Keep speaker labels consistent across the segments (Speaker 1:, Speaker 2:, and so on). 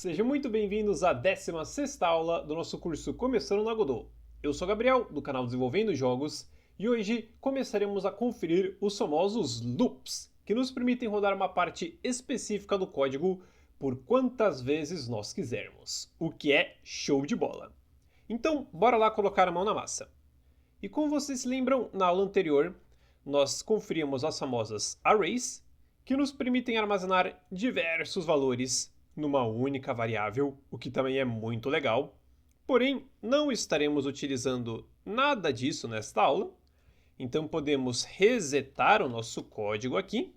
Speaker 1: Sejam muito bem-vindos à 16ª aula do nosso curso Começando na Godot. Eu sou Gabriel, do canal Desenvolvendo Jogos, e hoje começaremos a conferir os famosos loops, que nos permitem rodar uma parte específica do código por quantas vezes nós quisermos, o que é show de bola. Então, bora lá colocar a mão na massa. E como vocês se lembram, na aula anterior, nós conferimos as famosas arrays, que nos permitem armazenar diversos valores numa única variável, o que também é muito legal. Porém, não estaremos utilizando nada disso nesta aula, então podemos resetar o nosso código aqui,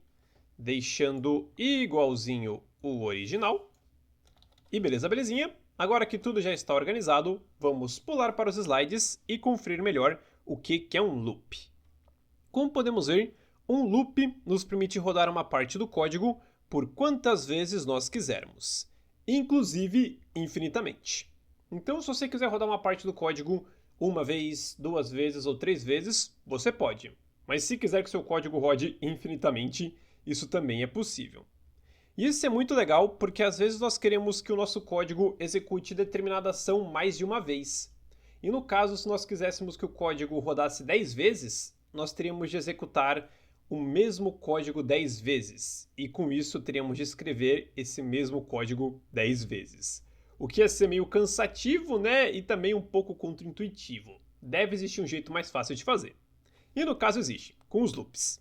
Speaker 1: deixando igualzinho o original. E beleza, belezinha? Agora que tudo já está organizado, vamos pular para os slides e conferir melhor o que é um loop. Como podemos ver, um loop nos permite rodar uma parte do código por quantas vezes nós quisermos, inclusive infinitamente. Então, se você quiser rodar uma parte do código uma vez, duas vezes ou três vezes, você pode. Mas se quiser que seu código rode infinitamente, isso também é possível. E isso é muito legal porque às vezes nós queremos que o nosso código execute determinada ação mais de uma vez. E no caso, se nós quiséssemos que o código rodasse 10 vezes, nós teríamos de executar o mesmo código 10 vezes, e com isso teríamos de escrever esse mesmo código 10 vezes. O que ia ser meio cansativo, né? E também um pouco contraintuitivo. Deve existir um jeito mais fácil de fazer. E no caso existe, com os loops.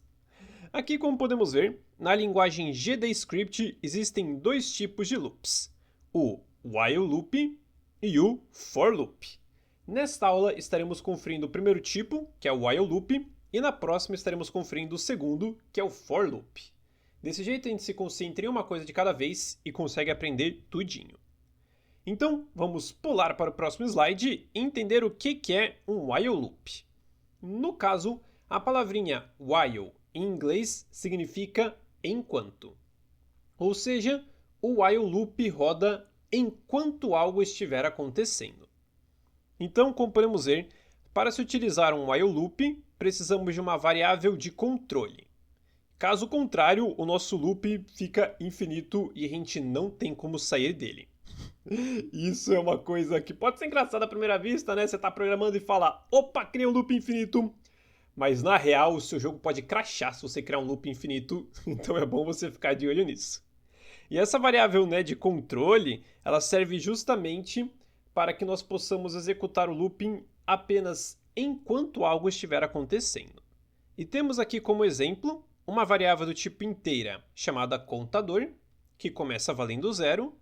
Speaker 1: Aqui, como podemos ver, na linguagem GDScript existem dois tipos de loops, o while loop e o for loop. Nesta aula estaremos conferindo o primeiro tipo, que é o while loop, e na próxima estaremos conferindo o segundo, que é o for loop. Desse jeito a gente se concentra em uma coisa de cada vez e consegue aprender tudinho. Então, vamos pular para o próximo slide e entender o que é um while loop. No caso, a palavrinha while em inglês significa enquanto. Ou seja, o while loop roda enquanto algo estiver acontecendo. Então, como podemos ver, para se utilizar um while loop, precisamos de uma variável de controle. Caso contrário, o nosso loop fica infinito e a gente não tem como sair dele. Isso é uma coisa que pode ser engraçada à primeira vista, né? Você está programando e fala, opa, criei um loop infinito. Mas na real, o seu jogo pode crashar se você criar um loop infinito, então é bom você ficar de olho nisso. E essa variável, né, de controle, ela serve justamente para que nós possamos executar o looping apenas enquanto algo estiver acontecendo. E temos aqui como exemplo uma variável do tipo inteira chamada contador, que começa valendo 0,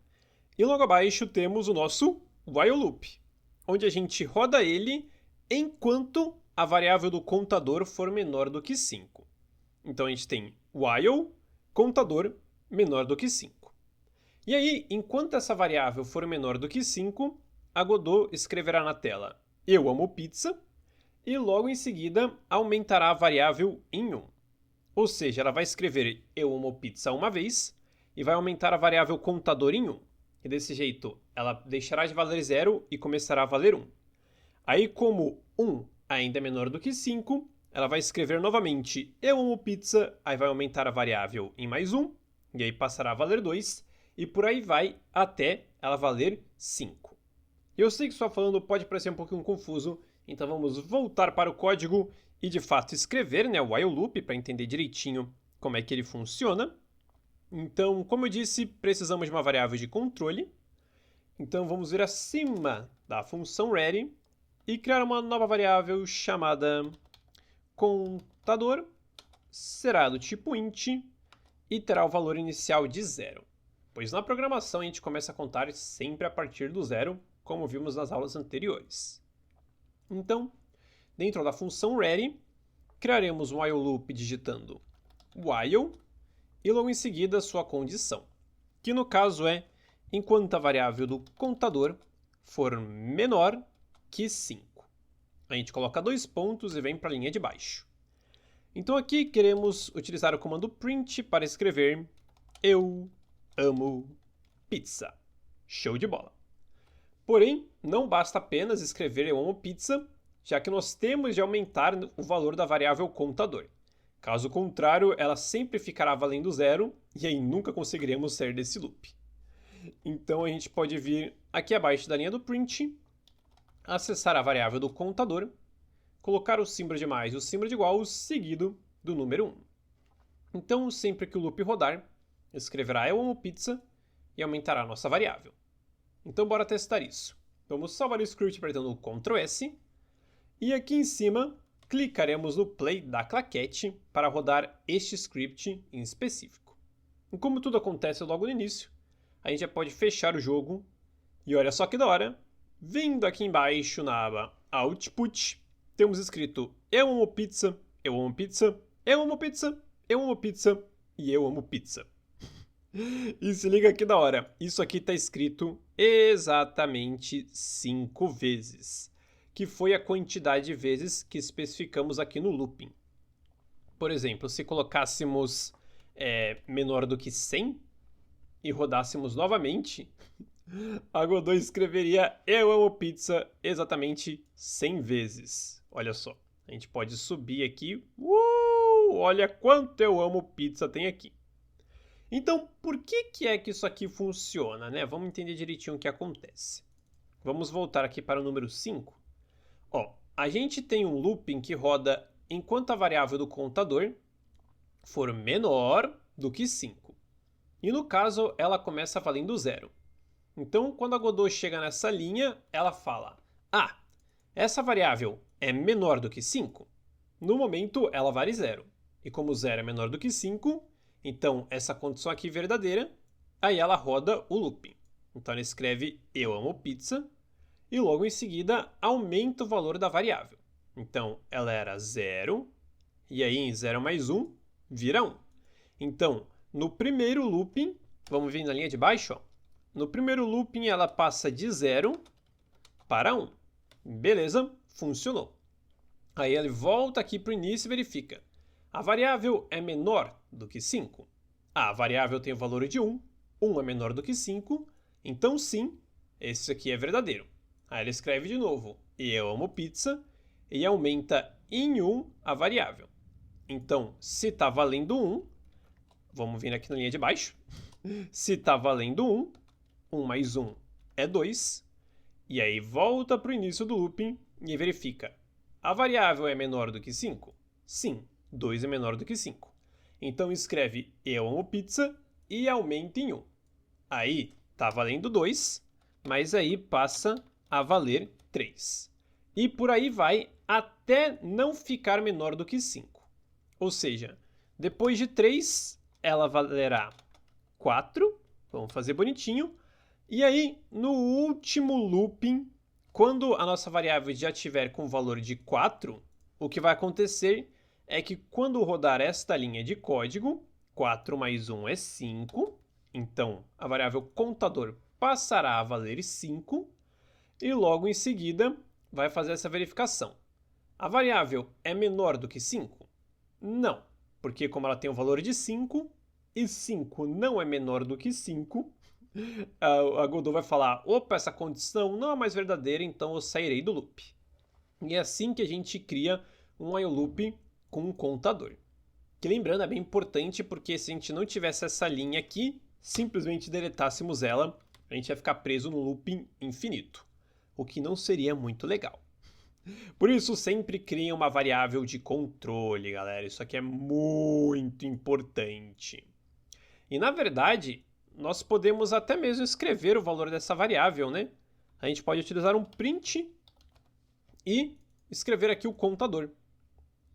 Speaker 1: e logo abaixo temos o nosso while loop, onde a gente roda ele enquanto a variável do contador for menor do que 5. Então a gente tem while contador menor do que 5. E aí, enquanto essa variável for menor do que 5, a Godot escreverá na tela eu amo pizza e logo em seguida aumentará a variável em 1. Ou seja, ela vai escrever eu amo pizza uma vez e vai aumentar a variável contador em 1. E desse jeito, ela deixará de valer 0 e começará a valer 1. Aí, como 1 ainda é menor do que 5, ela vai escrever novamente eu amo pizza, aí vai aumentar a variável em mais 1, e aí passará a valer 2, e por aí vai até ela valer 5. Eu sei que só falando pode parecer um pouquinho confuso, então vamos voltar para o código e de fato escrever, né, o while loop para entender direitinho como é que ele funciona. Então, como eu disse, precisamos de uma variável de controle. Então vamos vir acima da função ready e criar uma nova variável chamada contador, será do tipo int e terá o valor inicial de 0, pois na programação a gente começa a contar sempre a partir do 0, como vimos nas aulas anteriores. Então, dentro da função ready, criaremos um while loop digitando while e logo em seguida sua condição, que no caso é enquanto a variável do contador for menor que 5. A gente coloca 2 pontos e vem para a linha de baixo. Então aqui queremos utilizar o comando print para escrever eu amo pizza. Show de bola! Porém, não basta apenas escrever eu amo pizza, já que nós temos de aumentar o valor da variável contador. Caso contrário, ela sempre ficará valendo 0 e aí nunca conseguiremos sair desse loop. Então a gente pode vir aqui abaixo da linha do print, acessar a variável do contador, colocar o símbolo de mais e o símbolo de igual seguido do número 1. Então, sempre que o loop rodar, escreverá eu amo pizza e aumentará a nossa variável. Então, bora testar isso. Vamos salvar o script apertando o Ctrl S e aqui em cima clicaremos no play da claquete para rodar este script em específico. E como tudo acontece logo no início, a gente já pode fechar o jogo e olha só que da hora, vindo aqui embaixo na aba Output, temos escrito eu amo pizza, eu amo pizza, eu amo pizza, eu amo pizza e eu amo pizza. E se liga que da hora, isso aqui está escrito exatamente 5 vezes, que foi a quantidade de vezes que especificamos aqui no looping. Por exemplo, se colocássemos menor do que 100 e rodássemos novamente, a Godot escreveria eu amo pizza exatamente 100 vezes. Olha só, a gente pode subir aqui, olha quanto eu amo pizza tem aqui. Então, por que é que isso aqui funciona, né? Vamos entender direitinho o que acontece. Vamos voltar aqui para o número 5. Ó, a gente tem um looping que roda enquanto a variável do contador for menor do que 5. E no caso, ela começa valendo 0. Então, quando a Godot chega nessa linha, ela fala: ah, essa variável é menor do que 5? No momento, ela vale 0. E como 0 é menor do que 5, então essa condição aqui é verdadeira, aí ela roda o looping. Então ela escreve eu amo pizza e logo em seguida aumenta o valor da variável. Então ela era 0 e aí em 0 mais 1 vira 1. Então no primeiro looping, vamos ver na linha de baixo, ó, no primeiro looping ela passa de 0 para 1. Beleza, funcionou. Aí ele volta aqui para o início e verifica. A variável é menor do que 5? A variável tem o valor de 1, 1 é menor do que 5, então sim, esse aqui é verdadeiro. Aí ele escreve de novo, eu amo pizza, e aumenta em 1 a variável. Então, se está valendo 1, vamos vir aqui na linha de baixo, se está valendo 1, 1 mais 1 é 2, e aí volta para o início do looping e verifica. A variável é menor do que 5? Sim. 2 é menor do que 5. Então escreve eu amo pizza e aumenta em 1. Aí está valendo 2, mas aí passa a valer 3. E por aí vai até não ficar menor do que 5. Ou seja, depois de 3, ela valerá 4. Vamos fazer bonitinho. E aí, no último looping, quando a nossa variável já estiver com o valor de 4, o que vai acontecer é que quando rodar esta linha de código, 4 mais 1 é 5, então a variável contador passará a valer 5, e logo em seguida vai fazer essa verificação. A variável é menor do que 5? Não, porque como ela tem o valor de 5, e 5 não é menor do que 5, a Godot vai falar, opa, essa condição não é mais verdadeira, então eu sairei do loop. E é assim que a gente cria um while loop com um contador. Que lembrando, é bem importante porque se a gente não tivesse essa linha aqui, simplesmente deletássemos ela, a gente ia ficar preso no looping infinito, o que não seria muito legal. Por isso, sempre criem uma variável de controle, galera. Isso aqui é muito importante. E na verdade, nós podemos até mesmo escrever o valor dessa variável, né? A gente pode utilizar um print e escrever aqui o contador.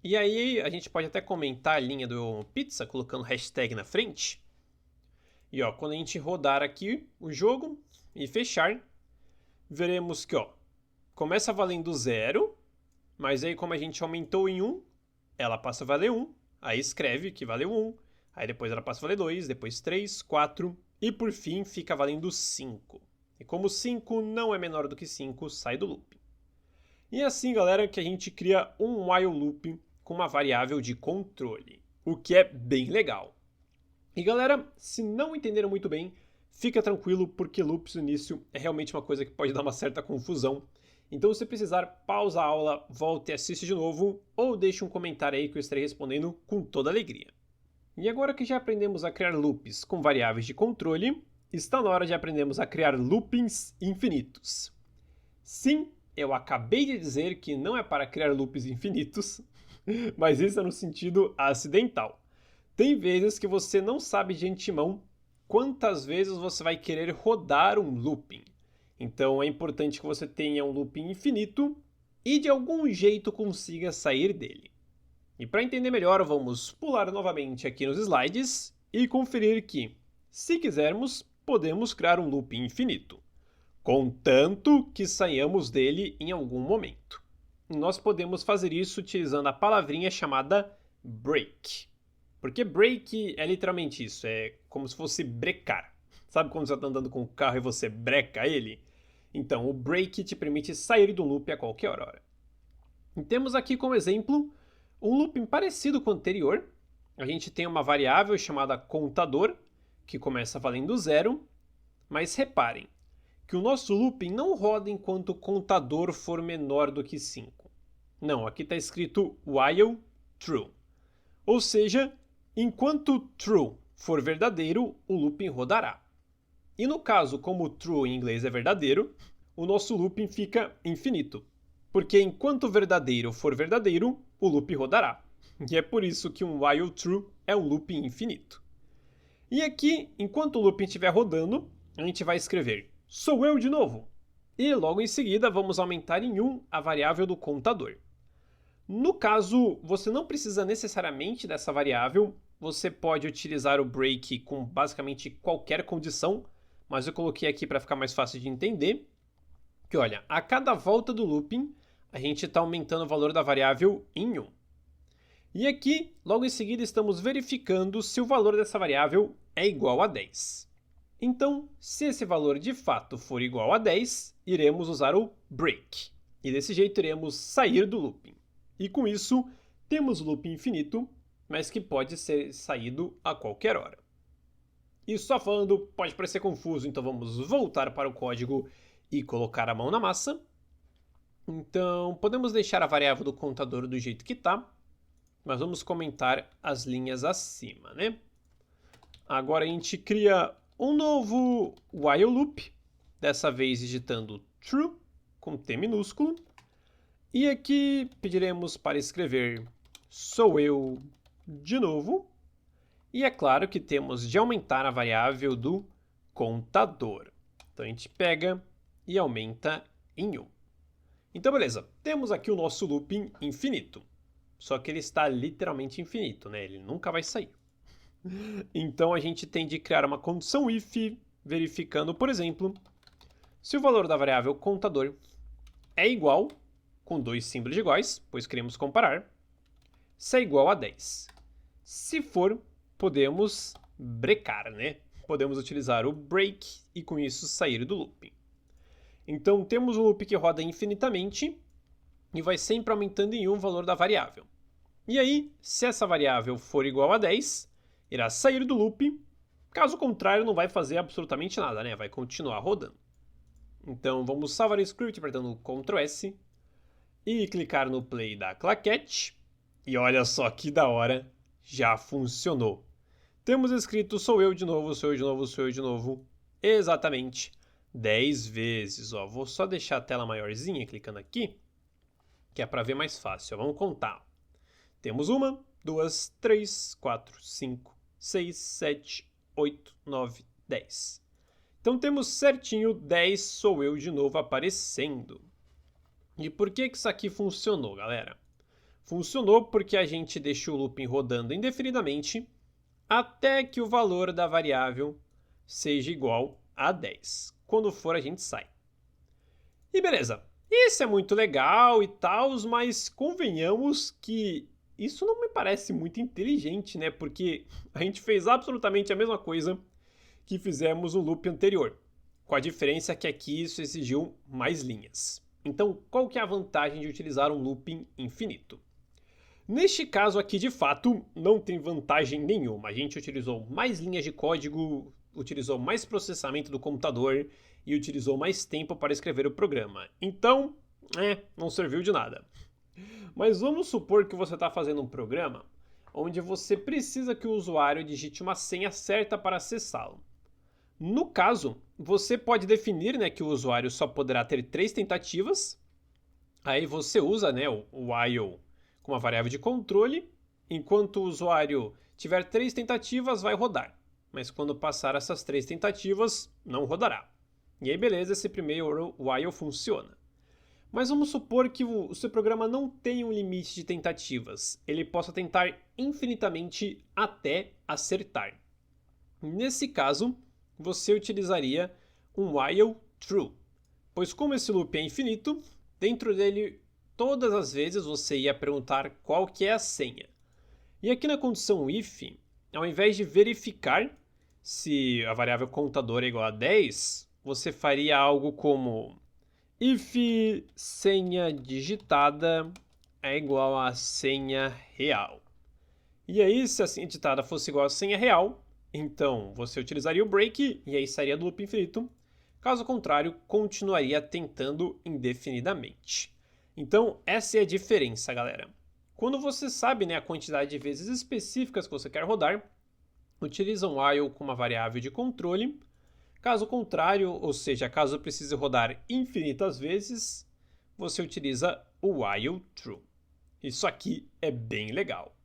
Speaker 1: E aí a gente pode até comentar a linha do pizza, colocando hashtag na frente. E ó, quando a gente rodar aqui o jogo e fechar, veremos que ó, começa valendo 0, mas aí como a gente aumentou em 1, ela passa a valer 1, aí escreve que valeu 1, aí depois ela passa a valer 2, depois 3, 4 e por fim fica valendo 5. E como 5 não é menor do que 5, sai do loop. E é assim, galera, que a gente cria um while loop com uma variável de controle, o que é bem legal. E galera, se não entenderam muito bem, fica tranquilo porque loops no início é realmente uma coisa que pode dar uma certa confusão. Então se precisar, pausa a aula, volta e assiste de novo, ou deixe um comentário aí que eu estarei respondendo com toda alegria. E agora que já aprendemos a criar loops com variáveis de controle, está na hora de aprendermos a criar loopings infinitos. Sim, eu acabei de dizer que não é para criar loops infinitos, mas isso é no sentido acidental. Tem vezes que você não sabe de antemão quantas vezes você vai querer rodar um looping. Então é importante que você tenha um looping infinito e de algum jeito consiga sair dele. E para entender melhor, vamos pular novamente aqui nos slides e conferir que, se quisermos, podemos criar um loop infinito, contanto que saiamos dele em algum momento. Nós podemos fazer isso utilizando a palavrinha chamada break. Porque break é literalmente isso, é como se fosse brecar. Sabe quando você está andando com o carro e você breca ele? Então, o break te permite sair do loop a qualquer hora. E temos aqui como exemplo um looping parecido com o anterior. A gente tem uma variável chamada contador, que começa valendo 0, mas reparem que o nosso looping não roda enquanto o contador for menor do que 5. Não, aqui está escrito while true. Ou seja, enquanto true for verdadeiro, o looping rodará. E no caso, como true em inglês é verdadeiro, o nosso looping fica infinito. Porque enquanto verdadeiro for verdadeiro, o loop rodará. E é por isso que um while true é um looping infinito. E aqui, enquanto o looping estiver rodando, a gente vai escrever sou eu de novo. E logo em seguida vamos aumentar em 1 a variável do contador. No caso, você não precisa necessariamente dessa variável, você pode utilizar o break com basicamente qualquer condição, mas eu coloquei aqui para ficar mais fácil de entender, que olha, a cada volta do looping, a gente está aumentando o valor da variável em 1. E aqui, logo em seguida, estamos verificando se o valor dessa variável é igual a 10. Então, se esse valor de fato for igual a 10, iremos usar o break. E desse jeito iremos sair do looping. E com isso, temos o looping infinito, mas que pode ser saído a qualquer hora. Isso só falando pode parecer confuso, então vamos voltar para o código e colocar a mão na massa. Então, podemos deixar a variável do contador do jeito que está, mas vamos comentar as linhas acima, né? Agora a gente cria um novo while loop, dessa vez digitando true, com T minúsculo. E aqui pediremos para escrever sou eu de novo. E é claro que temos de aumentar a variável do contador. Então a gente pega e aumenta em 1. Então beleza, temos aqui o nosso looping infinito. Só que ele está literalmente infinito, né? Ele nunca vai sair. Então a gente tem de criar uma condição if, verificando, por exemplo, se o valor da variável contador é igual, com 2 símbolos iguais, pois queremos comparar, se é igual a 10. Se for, podemos brecar, né? Podemos utilizar o break e com isso sair do looping. Então temos um loop que roda infinitamente e vai sempre aumentando em 1 o valor da variável. E aí, se essa variável for igual a 10, irá sair do loop, caso contrário não vai fazer absolutamente nada, né? Vai continuar rodando. Então vamos salvar o script apertando Ctrl S e clicar no play da claquete. E olha só que da hora, já funcionou. Temos escrito sou eu de novo, sou eu de novo, sou eu de novo, exatamente 10 vezes. Ó, vou só deixar a tela maiorzinha clicando aqui, que é para ver mais fácil. Ó, vamos contar. Temos 1, 2, 3, 4, 5, 6, 7, 8, 9, 10. Então temos certinho 10 sou eu de novo aparecendo. E por que isso aqui funcionou, galera? Funcionou porque a gente deixou o looping rodando indefinidamente até que o valor da variável seja igual a 10. Quando for, a gente sai. E beleza, isso é muito legal e tal, mas convenhamos que isso não me parece muito inteligente, né? Porque a gente fez absolutamente a mesma coisa que fizemos no loop anterior, com a diferença que aqui isso exigiu mais linhas. Então, qual que é a vantagem de utilizar um looping infinito? Neste caso aqui, de fato, não tem vantagem nenhuma. A gente utilizou mais linhas de código, utilizou mais processamento do computador e utilizou mais tempo para escrever o programa. Então, não serviu de nada. Mas vamos supor que você está fazendo um programa onde você precisa que o usuário digite uma senha certa para acessá-lo. No caso, você pode definir, né, que o usuário só poderá ter 3 tentativas. Aí você usa, né, o while com uma variável de controle. Enquanto o usuário tiver 3 tentativas, vai rodar. Mas quando passar essas 3 tentativas, não rodará. E aí beleza, esse primeiro while funciona. Mas vamos supor que o seu programa não tenha um limite de tentativas. Ele possa tentar infinitamente até acertar. Nesse caso, você utilizaria um while true. Pois como esse loop é infinito, dentro dele todas as vezes você ia perguntar qual que é a senha. E aqui na condição if, ao invés de verificar se a variável contador é igual a 10, você faria algo como if senha digitada é igual a senha real. E aí, se a senha digitada fosse igual a senha real, então você utilizaria o break e aí sairia do loop infinito. Caso contrário, continuaria tentando indefinidamente. Então, essa é a diferença, galera. Quando você sabe, né, a quantidade de vezes específicas que você quer rodar, utiliza um while com uma variável de controle. Caso contrário, ou seja, caso precise rodar infinitas vezes, você utiliza o while true. Isso aqui é bem legal.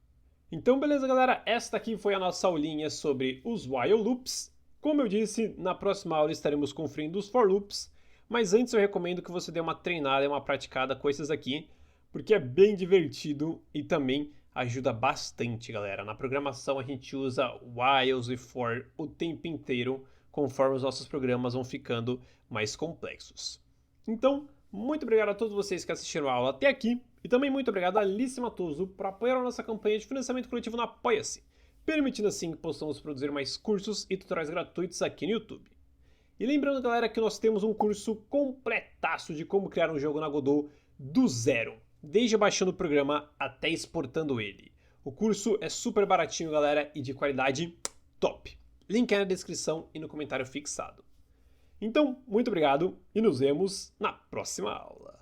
Speaker 1: Então, beleza, galera? Esta aqui foi a nossa aulinha sobre os while loops. Como eu disse, na próxima aula estaremos conferindo os for loops, mas antes eu recomendo que você dê uma treinada e uma praticada com esses aqui, porque é bem divertido e também ajuda bastante, galera. Na programação a gente usa whiles e for o tempo inteiro, conforme os nossos programas vão ficando mais complexos. Então, muito obrigado a todos vocês que assistiram a aula até aqui, e também muito obrigado a Alice Matoso por apoiar a nossa campanha de financiamento coletivo no Apoia-se, permitindo assim que possamos produzir mais cursos e tutoriais gratuitos aqui no YouTube. E lembrando, galera, que nós temos um curso completaço de como criar um jogo na Godot do zero, desde baixando o programa até exportando ele. O curso é super baratinho, galera, e de qualidade top. Link aí na descrição e no comentário fixado. Então, muito obrigado e nos vemos na próxima aula.